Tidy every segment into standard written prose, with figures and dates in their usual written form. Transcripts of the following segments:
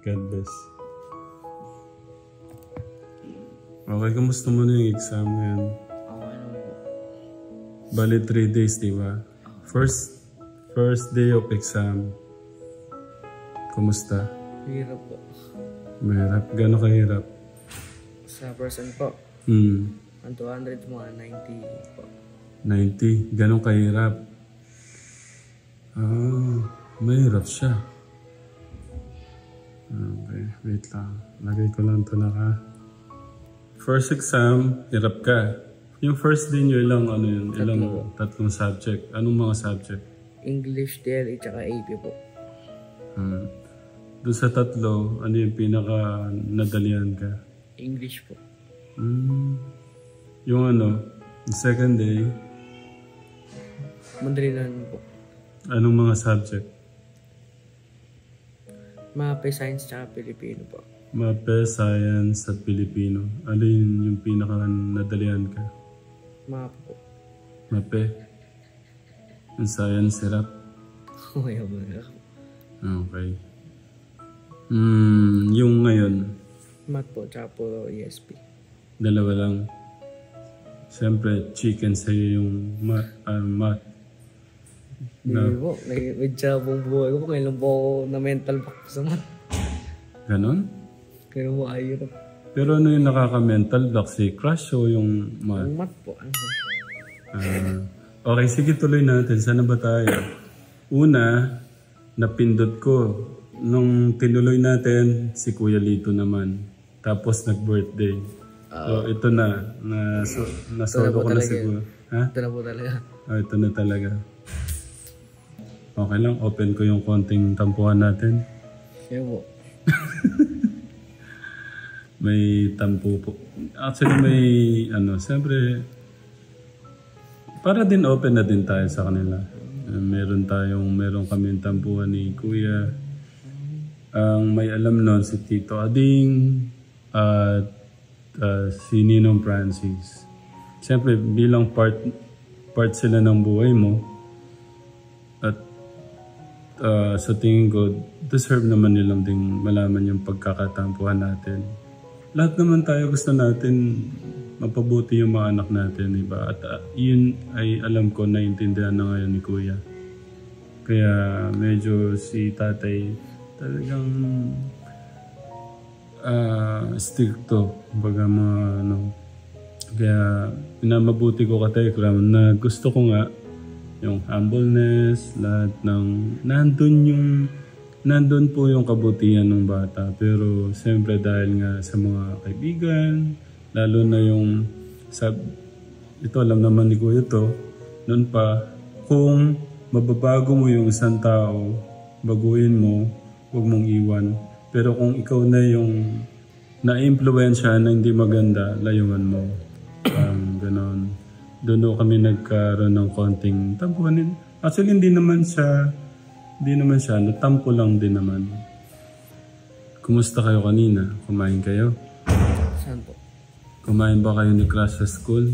God bless. Okay, kamusta mo na yung exam ngayon? Okay lang po. Bali 3 days, di ba? First day of exam. Kumusta? Hirap po. Mahirap. Gano'n kahirap? Sa person po, 1 200 to mga 90 po. 90. Gano'n kahirap? Mahirap siya. Okay, wait lang. Lagay ko lang ito naka. First exam, hirap ka. Yung first day nyo, ilang ano yun? Tatlong subject. Anong mga subject? English, DLE, tsaka AP po. Doon sa tatlo, ano yung pinaka nadalian ka? English po. Yung ano, yung second day, Madalinan po. anong mga subject? Mape, Science, tsaka Pilipino po. Mape, Science at Pilipino. Ano yung pinaka nadalian ka? Map po. Mape. Yung Science, hirap. Okay po. Okay. Yung ngayon, Math po, tsaka po ESP. dalawa lang. Siyempre, chicken sa'yo yung math. Hindi po. Medyo buong buhay ko po. Ngayon lang po ako na mental block sa math. Ganon? Kaya mo ayun. Pero ano yung nakaka-mental block? Si crush o yung math? Ang math po. Okay, sige tuloy natin. Sana ba tayo? Una, napindot ko. Nung tinuloy natin, si Kuya Lito naman. Tapos nag-birthday. So ito na. Nasolo ko na siguro. Ha? Ito na po talaga. Ito na talaga. Okay lang, open ko yung konting tampuhan natin. Kaya po. May tampo po. Actually may siyempre para din open na din tayo sa kanila. Meron kaming tampuhan ni Kuya. Ang may alam nun si Tito Ading at si Ninong Francis. Siyempre bilang part sila ng buhay mo at sa tingin ko deserve naman nilang ding malaman yung pagkakatampuhan natin. Lahat naman tayo gusto natin mapabuti yung mga anak natin, diba? At yun ay alam ko naiintindihan na ngayon ni Kuya. Kaya medyo si tatay talagang stricto. Baga mga Kaya pinamabuti ko ka Tekram na gusto ko nga yung humbleness, lahat ng nandun po yung kabutihan ng bata. Pero siyempre dahil nga sa mga kaibigan, lalo na yung ito alam naman ni Kuya to, noon pa, kung mababago mo yung isang tao, baguhin mo, huwag mong iwan. Pero kung ikaw na yung na-impluensya na hindi maganda, layuan mo. Ganon. Doon kami nagkaroon ng konting tampuhan. Actually, hindi naman siya, natampo lang din naman. Kumusta kayo kanina? Kumain kayo? Saan po? Kumain ba kayo ni Crush sa school?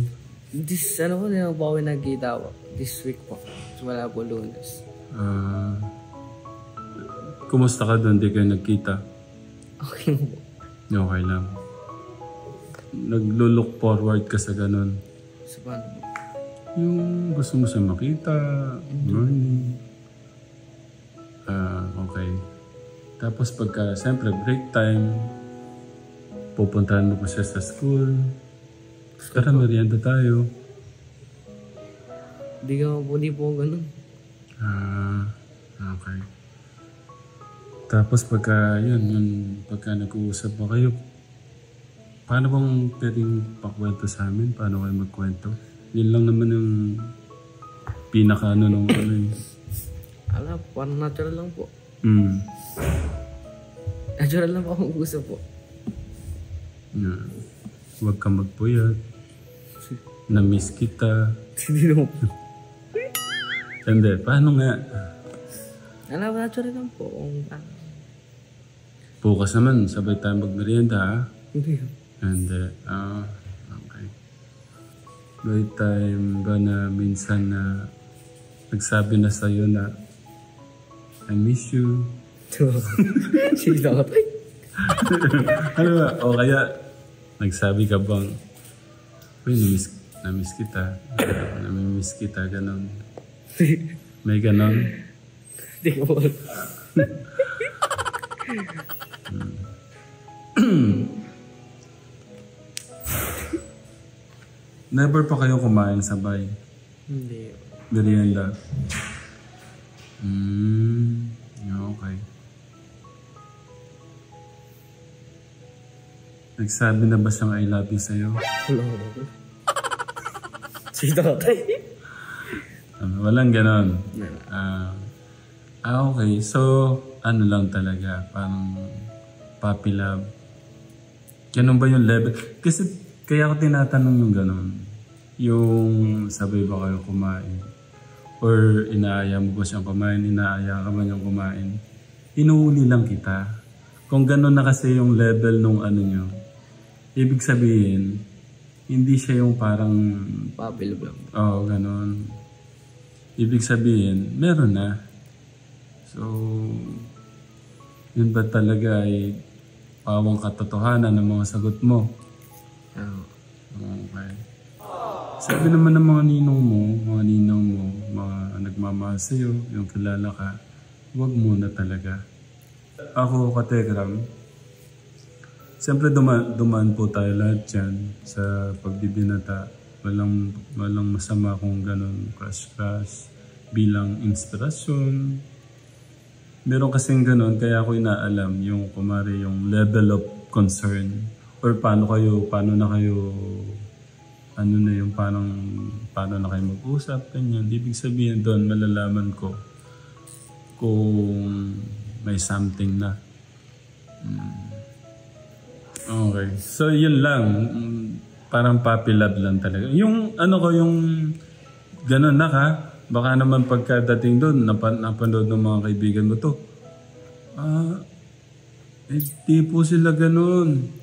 Hindi na po ako nagkita po. This week po. So, wala po Lunes. Kumusta ka doon? Di kayo nagkita? Okay po. Okay lang. Naglo-look forward ka sa ganun. Sa paano po? Yung gusto mo siya makita, morning. Okay. Tapos pagka, siyempre, break time, pupuntahan mo pa siya sa school. Tara, merienda tayo. Hindi po ganun. Okay. Tapos pagka nag-uusap mo kayo, paano bang pwedeng pakwento sa amin? Paano kayo magkwento? Yun lang naman yung pinaka nung Ala, parang natural lang po. Natural lang po akong gusto po. Huwag kang magpuyat. Na-miss kita. Hindi naman po. Hindi, paano nga? Ala, natural lang po. Bukas naman, sabay tayo magmerienda ha? Hindi. Hindi. Okay. May time ba na minsan na nagsabi na sa'yo na I miss you. Sino ako? Ano ba? O kaya, nagsabi ka bang, uy, namiss kita. Namimiss kita, ganon. May ganon? Hindi ko po. Never pa kayo kumain sabay? Hindi. Merienda? Okay. Nagsabi na ba siyang I love you sa'yo? Wala ko. Sino ako tayo? Walang ganon. Okay. So, ano lang talaga, parang puppy love. Ganun ba yung level? Kasi kaya ako tinatanong yung ganon. Yung sabay ba kayo kumain? Or inaaya mo ba siyang kumain? Inaaya ka ba niyang kumain? Inuuli lang kita. Kung ganon na kasi yung level nung ano nyo, ibig sabihin, hindi siya yung parang... Puppy love lang. Oo, ganon. Ibig sabihin, meron na. So, yun ba talaga ay pawang katotohanan ng mga sagot mo? Okay. Sabi naman ng mga ninong mo, mga ninang mo, mga nagmamahal sa'yo, yung kilala ka, huwag muna talaga. Ako, Kategram, siyempre dumaan po tayo lahat dyan sa pagbibinata. Walang masama kung ganun, crush bilang inspirasyon. Meron kasing ganun, kaya ako inaalam yung kumari yung level of concern or paano na kayo ano na yung paano na kayo mag-usap, ganyan. Ibig sabihin doon, malalaman ko kung may something na. Okay. So, yun lang. Parang puppy love lang talaga. Yung ano ko, yung ganun na ka, baka naman pagkadating doon, napanood ng mga kaibigan mo to. Di po sila ganun.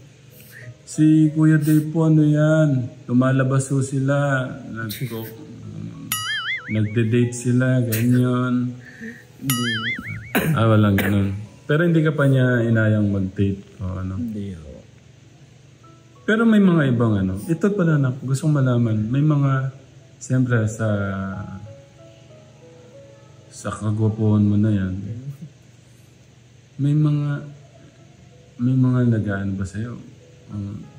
Si Kuya Dave po, ano yan? Lumalabas po sila. Nagde-date sila, ganyan. Walang ganun. Pero hindi ka pa niya inayang mag-date o ano? Hindi ako. Pero may mga ibang ano. Ito pala na, gustong malaman. May mga, siyempre sa kagwapuhan mo na yan. May mga nag-ano ba sa'yo?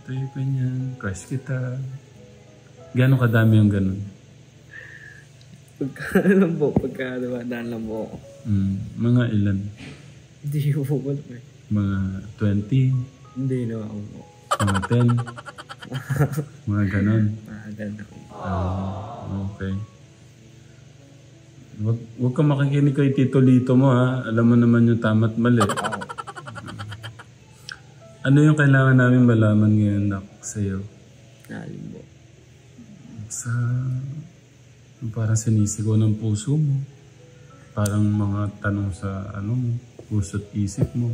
Tayo ganyan, crush kita. Gano'ng kadami yung gano'n? Daan lang po ako. Mga ilan? Hindi ko po alam eh. Mga 20? Hindi na ako po. Mga 10? Mga gano'n? Ganda ko. Okay. Huwag ka makikinig kay Tito Lito mo ha. Alam mo naman yung tama't mali. Ano yung kailangan namin malaman ngayon na sa'yo? Alin po? Parang sinisigaw ng puso mo. Parang mga tanong sa ano mo, puso't isip mo.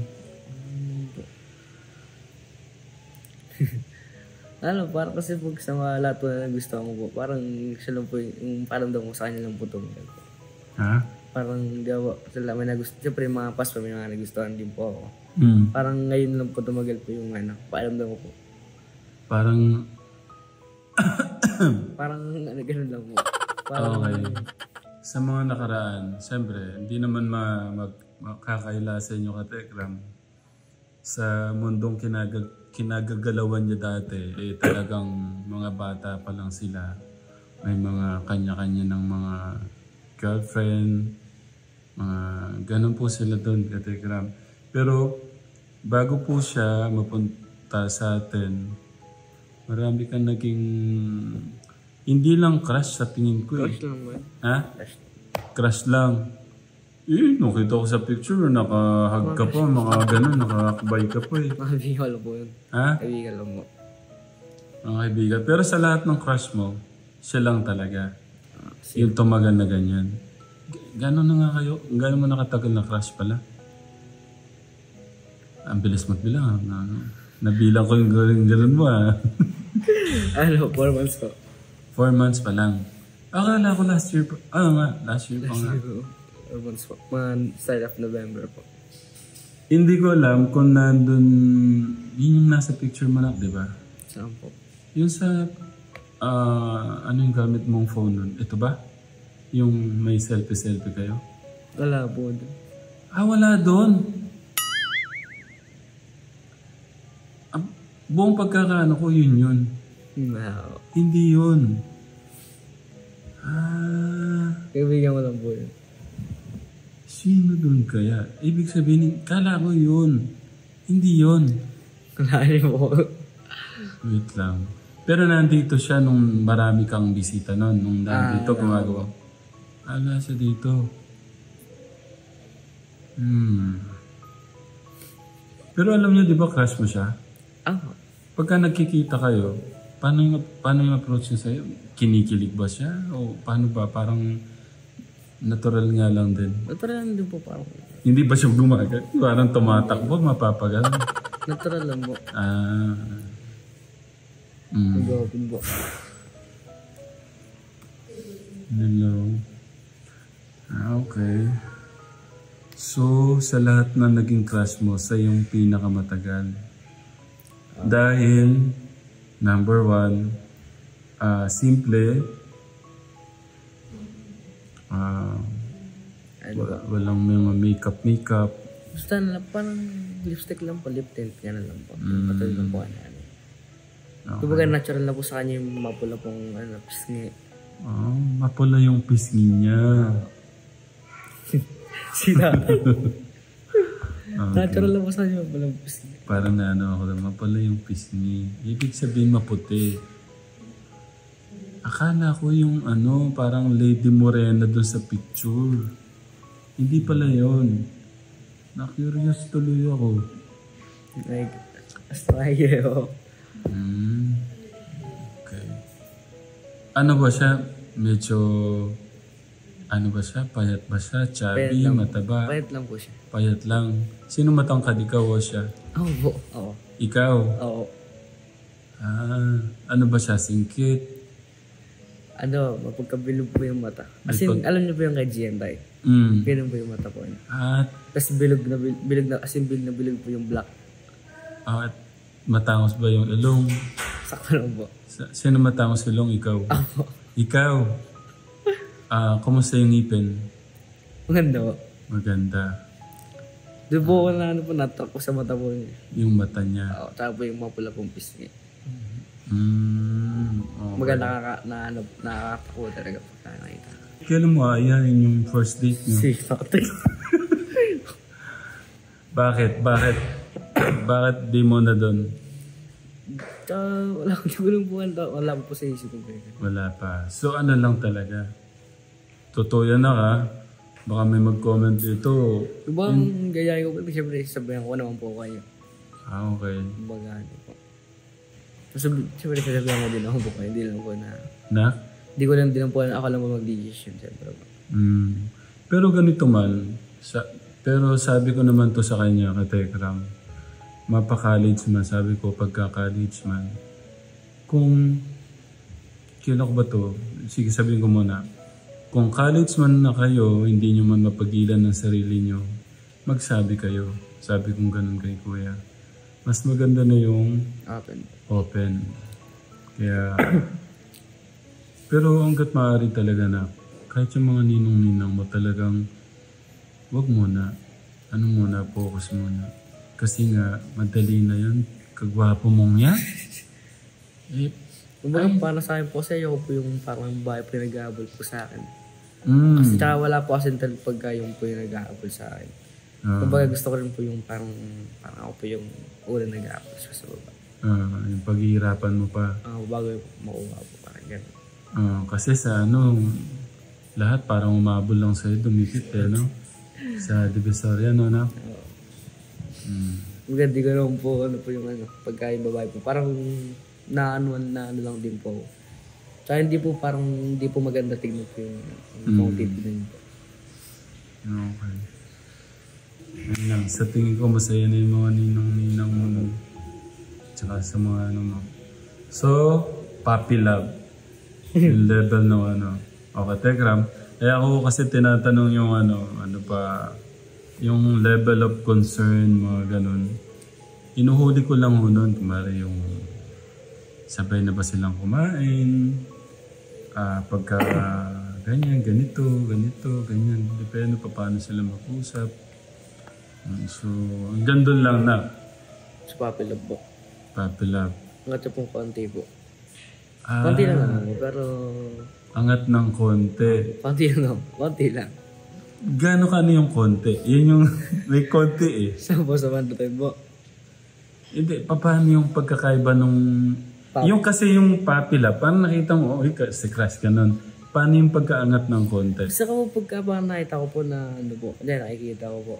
Parang kasi pag sa mga lahat na gusto mo po, parang siya lang po yung parang daw ko sa kanya lang po tumagal po. Ha? Parang di ako, sila may nagustuhan. Siyempre yung mga past pa may mga nagustuhan din po ako. Parang ngayon lang po tumagal po yung ano, paalamdam ko po. Parang... parang ano, ganun lang po. Parang, okay. Sa mga nakaraan, siyempre, hindi naman makakaila sa inyo Katekram. Sa mundong kinagagalawan niya dati, talagang mga bata pa lang sila. May mga kanya-kanya ng mga girlfriend, mga ganun po sila doon Katekram. Pero bago po siya mapunta sa atin, marami kang naging hindi lang crush sa tingin ko eh. crush lang ba? Ha? Crush lang. Nakita ko sa picture, nakahag ka pa, mga ganun, nakakabay ka pa eh. Mga kaibigan lang po yun. Ha? Kaibigan lang po. Mga kaibigan. Pero sa lahat ng crush mo, siya lang talaga. Yung tumagal na ganyan. Gano'n na nga kayo? Gano'n mo nakatagal na crush pala? Ang bilis magbilang. Nabilang ko yung gano'n mo ah. 4 months po. 4 months pa lang. Akala ko last year pa. Nga, last year pa nga. or months po. Mga start of November po. Hindi ko alam kung nandun, yun yung nasa picture mo na, di ba? Saan po? Yung sa, ano yung gamit mong phone nun? Ito ba? Yung may selfie-selfie kayo? Wala po. Wala doon. Buong pagkakaano ko, yun. No. Hindi yun. Kaibigan mo lang po yun. Sino doon kaya? Ibig sabihin, kala ko yun. Hindi yun. Wala niyo po. Wait lang. Pero nandito siya nung marami kang bisita nun. Nung nandito gumagawa. Ala siya dito. Pero alam niyo, di ba crush mo siya? Pagka nagkikita kayo, paano yung approach niya sa'yo? Kinikilig ba siya? O paano ba? Parang natural nga lang din. Natural lang din po parang. Hindi ba siya gumagat? Parang tumatakbo, mapapagal. Natural lang po. Nag-open po. Hello. Okay. So, sa lahat na naging crush mo, sa yung pinakamatagal. Dahil, number 1, simple, walang mga makeup. Basta na parang lipstick lang po, lip tint, gano'n lang po. Patuloy lang po ano. Kumbaga natural na po sa kanya yung mapula pong pisngi. Mapula yung pisngi niya. Sila. Natural lang po sa kanya mapula yung pisngi. Parang ako, mapula yung pisngi. Ibig sabihin maputi. Akala ko yung parang Lady Morena doon sa picture. Hindi pala yun. Na-curious tuloy ako. Like, astrayo. Okay. Ano ba siya? Medyo, payat ba siya? Chubby, mataba? Payat lang po siya. Payat lang. Sino matangkad? Ikaw o siya? Oo. Ikaw? Oo. Ano ba siya? Singkit? Mapagkabilog po yung mata. Kasi alam niyo po yung kay GM tayo. Ganun po yung mata po. Tapos bilog na bilog po yung black. At matangos ba yung ilong? Sakto lang po. Sino matangos ilong? Ikaw? Ikaw? Kumusta yung ngipin? Maganda po. Maganda. Doon po ako natak ko sa mata po niya. Yung mata niya? Oo, tsaka po yung mapula pong pisngi. Okay. Maganda nakakatawa talaga pagka nakita. Kailan mo aayahin yung first date niyo? Si tatay. Bakit? Bakit di mo na doon? Wala po sa isip ko. Wala pa. So ano lang talaga? Totoo yan na ka. Baka may mag-comment dito. Ibang gayahin ko po. Siyempre, sabihan ko naman po kayo. Okay. Baga po. Siyempre, sasabihan ko din ako po kayo. Hindi lang po na... Hindi ko lang din po ako lang po mag-decision. Siyempre po. Pero ganito man. Pero sabi ko naman to sa kanya, kay Tekram. Mapa-college man. Sabi ko, pagka-college man. Kung... Kailan ko ba to? Sige, sabihin ko muna. Kung college man na kayo, hindi nyo man mapagilan ng sarili nyo, magsabi kayo. Sabi kong ganun kay Kuya. Mas maganda na yung open. Kaya, pero hanggat maaari talaga na, kahit yung mga ninong-ninang mo talagang, wag muna. Focus muna. Kasi nga, madali na yun. Kagwapo mong yan. Kumbaga para sa akin po, sa iyo po yung parang babae po yung nag-aabol po sa akin. Kasi tsaka wala po kasi pagka yung po yung nag-aabol sa akin. Kumbaga gusto ko rin po yung parang ako po yung unang nag-aabol sa baba. Yung paghihirapan mo pa. Bago makuha po parang gano'n. Kasi sa lahat parang umabol lang sa'yo, dumikit no? Sa Divisoria, no? Maganda ko naman po, yung pagka yung babae po. Parang na ano lang din po. Tsaka hindi po maganda tignan po yung tipo din po. Okay. Yan lang. Sa tingin ko masaya na yung mga ninong-ninang mo. Tsaka sa mga mo. So, puppy love. Yung level ng Okay, Tekram. Eh ako kasi tinatanong yung ano pa, yung level of concern, mga ganun. Inuhuli ko lang ho nun, kumari yung sabay na ba silang kumain, pagka ganyan, ganito, ganyan. Depende pa paano sila mag-usap. So, hanggang doon lang na. Sa Puppy Love po. Puppy Love. Angat siya pong konti po. Konti lang naman po, pero... Angat ng konti. Konti lang. Gano'n ka na yung konti? Yan yung may konti eh. Saan po sa Mandatin po? Hindi, paano yung pagkakaiba nung... Yung kasi yung Puppy Love, parang nakita mo, si Crush ka nun. Paano yung pagkaangat ng konti? Gusto ko pagka parang nakita ko po na ano po, hindi nakikita ko po.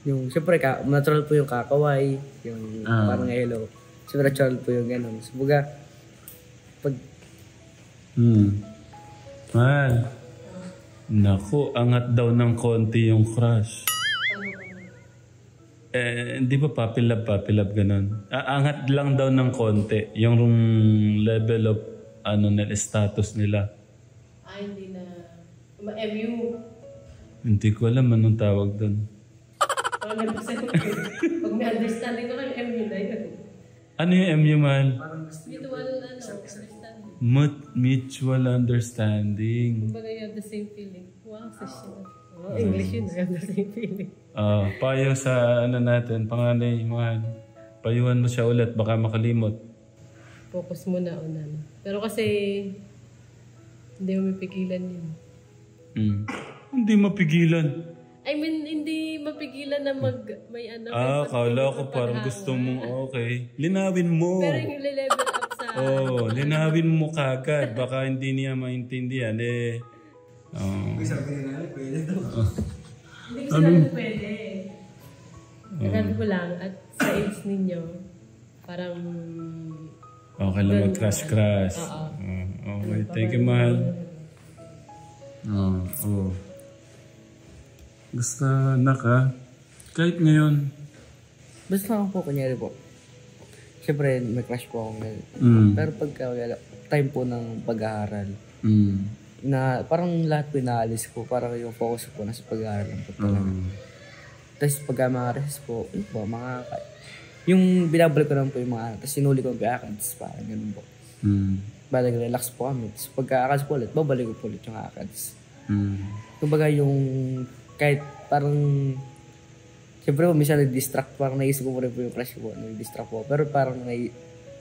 Yung siyempre natural po yung kakaway, yung parang hello. Siyempre natural po yung gano'n. So baga, pag... Man. Naku, angat daw ng konti yung Crush. Hindi ba Puppy Love ganun? Angat lang daw ng konti yung level of status nila. Hindi na. MU. Hindi ko alam anong tawag doon. Pag may understanding ko kayo, MU na yun. Ano yung MU, mahal? Mutual understanding. Mutual understanding. Kumbaga you have the same feeling. Wow, session. English yun, you have the same feeling. Payo sa natin, panganay, mahal. Payuhan mo siya ulit, baka makalimot. Focus mo na unan. Pero kasi, hindi mo mapigilan yun. Hindi mapigilan. I mean, hindi mapigilan na may kala ko parang gusto mong okay. Linawin mo. Pero yung level up sa... linawin mo kagad. Baka hindi niya maintindihan Sabi na pwede daw. Hindi ko sinabi pwede. Sabi ko lang, at sa age ninyo, parang... Okay lang mag-crush. Okay, thank you, mahal. Basta kahit ngayon. Basta ako po, kunyari po. Siyempre, may crush po ako ngayon. Pero pagka time po ng pag-aaral, na parang lahat pinaalis ko, parang yung focus ko nasa pag-aaral po talaga. Tapos pagka mga recess po, yung binabalik ko lang po yung mga, tapos sinuli ko yung ACADS, parang ganun po. Balik relax po kami. Tapos pagka-ACADS po ulit, babalik ko po ulit yung ACADS. Kumbaga yung kahit parang siyempre po minsan nag-distract, parang naisip ko po rin po yung crush ko, nag-distract po. Pero parang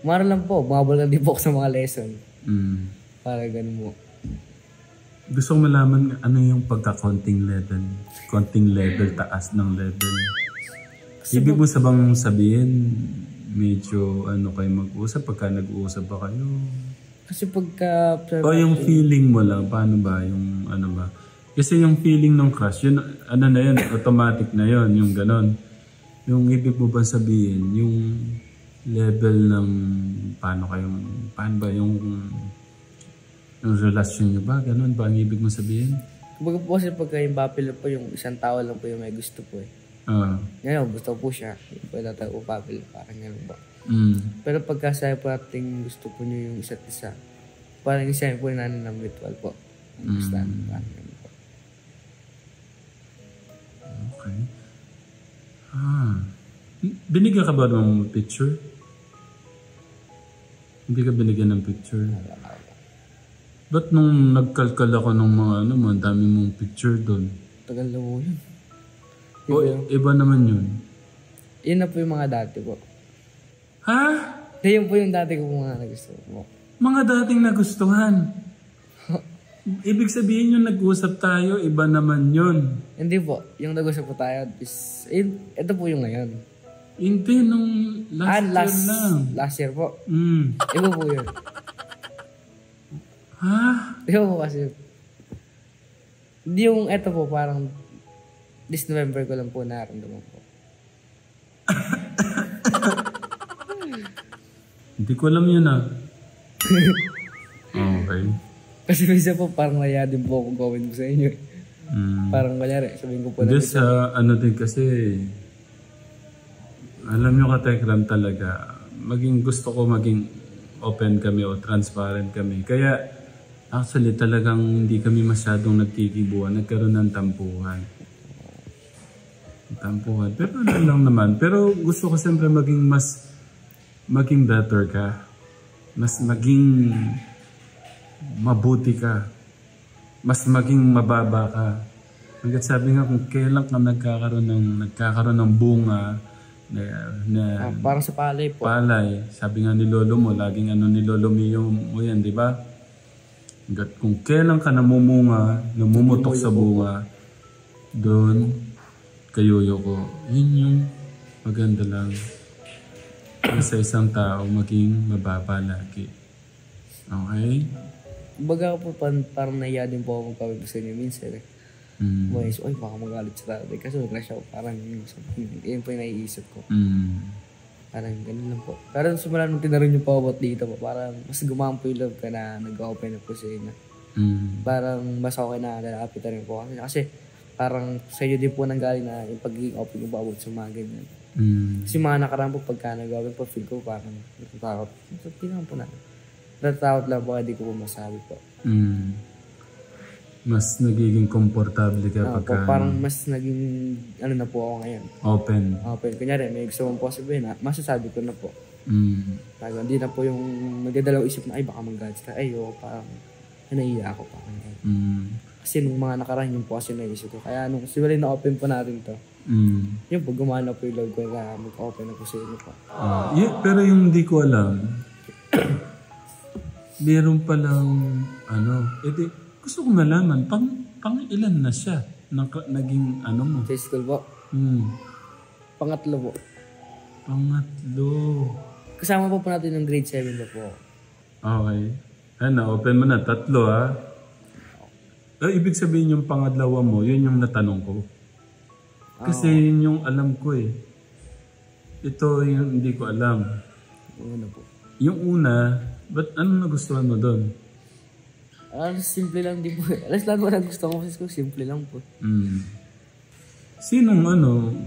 mara lang po, bumabalik din po ako sa mga lesson. Parang ganun po. Gusto ko malaman ano yung pagka-counting level, taas ng level. Ibig mo sabihin, medyo kayo mag-usap pagka nag-uusap ba kayo? Kasi pagka... O yung feeling mo lang, paano ba? Yung ba? Kasi yung feeling ng crush, yun, na yun, automatic na yun, yung ganon. Yung ibig mo ba sabihin, yung level ng paano ba yung relasyon nyo ba? Ganon ba ang ibig mo sabihin? Kumbaga po kasi pagka yung Puppy Love po, yung isang tao lang po yung may gusto po eh. Ngayon, gusto po siya. Yung po natin po Puppy Love, parang gano'n po. Pero pagka sayo po natin gusto po nyo yung isa't isa, parang isa po natin ng mutual po. Gusto natin parang gano'n po. Okay. Binigyan ka ba ng picture? Hindi ka binigyan ng picture? Ba't nung nagkalkal ako ng mga dami mong picture doon? Tagal na po yun. Iba naman yun. Yun na po yung mga dati po. Ha? Yun po yung dati ko mga nagustuhan po. Mga dating nagustuhan? Ibig sabihin yung nag-usap tayo, iba naman yun. Hindi po. Yung nag-usap po tayo is... Ito po yung ngayon. Hindi, nung last year lang. Last year po. Iba po yun. Ha? Iba po kasi. Hindi yung ito po parang this November ko lang po naramdaman po. Hindi ko alam yun Okay. Kasi minsan po parang naya din po akong gawin ko sa inyo. Parang kunyari, sabihin ko po na sa din kasi, alam nyo ka Tekram talaga, gusto ko maging open kami o transparent kami. Kaya, Actually, talagang hindi kami masyadong nagkikibuan. Nagkaroon ng tampuhan. Tampuhan. Pero ano lang naman. Pero gusto ko siyempre maging better ka. Mas maging mabuti ka. Mas maging mababa ka. Hanggat sabi nga kung kailan ka nagkakaroon ng bunga na parang sa palay po. Palay. Sabi nga ni lolo mo, laging ni lolo mo yan, di ba? Hanggat kung kailan ka namumunga, namumutok sa bunga, doon, kayuyo ko. Yun yung maganda lang. Sa isang tao, maging mababa lagi. Okay? Baga po, parang nahiya din po ako magpapag gusto niyo minsan eh. Ay, baka magalit sa tatay. Kasi wala siya, parang yun po yung naiisip ko. Parang ganun lang po. Pero simula nung tinarin niyo po about dito po, parang mas gumamang po yung love ka na nag-open up po sa inyo. Parang mas okay na nalapitan rin po. Kasi parang sa inyo din po nanggaling na yung pagiging open yung about sa mga ganyan. Kasi mga nakaraan po pagka nag-open po, feel ko parang natatakot. Tingnan po na. Natatakot lang po, hindi ko po masabi po. Mas nagiging komportable ka pagka... Parang mas naging, ano na po ako ngayon. Open. Kunyari, may gusto mong po sabihin na, masasabi ko na po. Hindi na po yung magdadalaw isip na, ay baka mag-gads ka. Ay, parang naiiya ako pa. Kasi nung mga nakaraan yun po kasi naisip ko. Kaya nung siwalay na open po natin to, yun po, gumana po yung love ko na mag-open na po sa inyo po. Pero yung hindi ko alam, meron palang, gusto ko malaman, pang ilan na siya? Naging mo? Sa school po? Pangatlo po. Pangatlo. Kasama po natin ng grade 7 na po. Okay. Open mo na. 3 ha? Ibig sabihin yung pangadlawa mo, yun yung natanong ko. Kasi yun yung alam ko eh. Ito yung hindi ko alam. Una po. Yung una, ba't ano nagustuhan mo doon? Simple lang din po. Alas lang ko na gusto ko kasi simple lang po. Sinong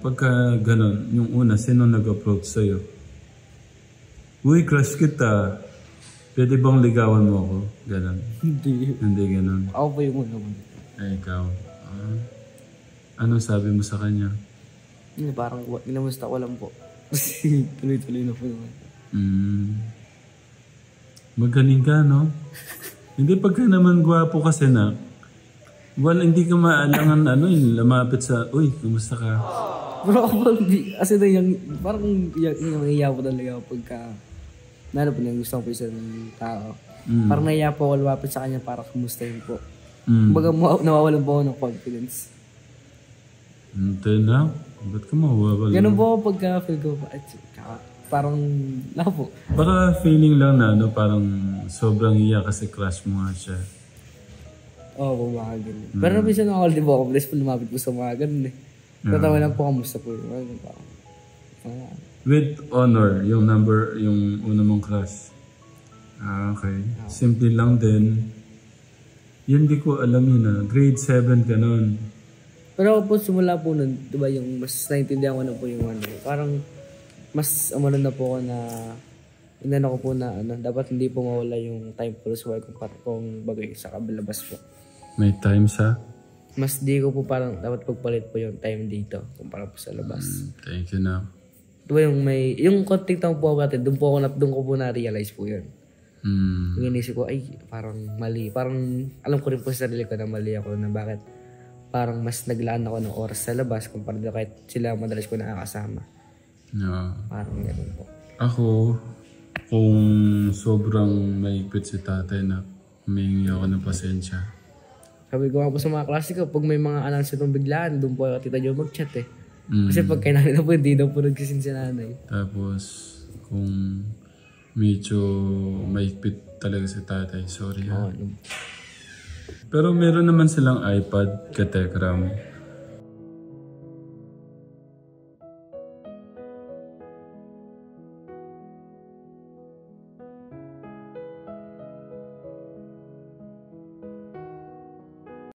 pagka ganon, yung una, sinong nag-approach sa'yo? Uy, crush kita. Pwede bang ligawan mo ako? Ganon. Hindi ganon. Ako po yung una mo. Ay, ikaw. Anong sabi mo sa kanya? Parang ginamusta ko lang po. Kasi tuloy-tuloy na po naman. Magaling ka, no? Hindi pagka naman gwapo kasi na, hindi ka maalangan lumapit sa, uy, kumusta ka? Pero ako po, kasi parang yung nahiya po talaga pagka, po na gusto ko po isang tao. Parang nahiya po ako lumapit sa kanya para kumustahin po. Kumbaga nawawalan po ako ng confidence. Hindi na? Ba't ka mawawalan? Ganun po pagka feel ko, parang po. Baka feeling lang na parang sobrang iya kasi crush mo nga siya. Oo, mga ganun. Pero minsan ako, di ba ako blessed po lumapit po sa mga ganun eh. Tatawa lang po, kamusta po yun. With honor, yung una mong crush. Okay. Simple lang din. Yun di ko alam yun Grade 7 ka nun. Pero ako po, simula po nun, di ba yung mas naintindihan ko na po yung parang mas na po ako na inano ko po na dapat hindi po mawala yung time po sa work kung bagay sa kabilabas po. May time sa? Mas di ko po parang dapat pagpalit po yung time dito kumpara po sa labas. Thank you na. Diba yung konting taong po ako natin, doon ko po na-realize po yun. Yung inisip ko, ay parang mali. Parang alam ko rin po sa sarili ko na mali ako na bakit parang mas naglaan ako ng oras sa labas kumpara na kahit sila madalas ko nakakasama. Parang gano'n po. Ako, kung sobrang maigpit si tatay na humingi ako ng pasensya. Sabi ko nga po sa mga klase ko, pag may mga announce itong biglaan, doon po tita Jo mag-chat eh. Kasi pag kailangan na po, hindi daw po nagsisin si nanay. Tapos, kung medyo maigpit talaga si tatay, sorry ha. Pero meron naman silang iPad, ka-Tekram.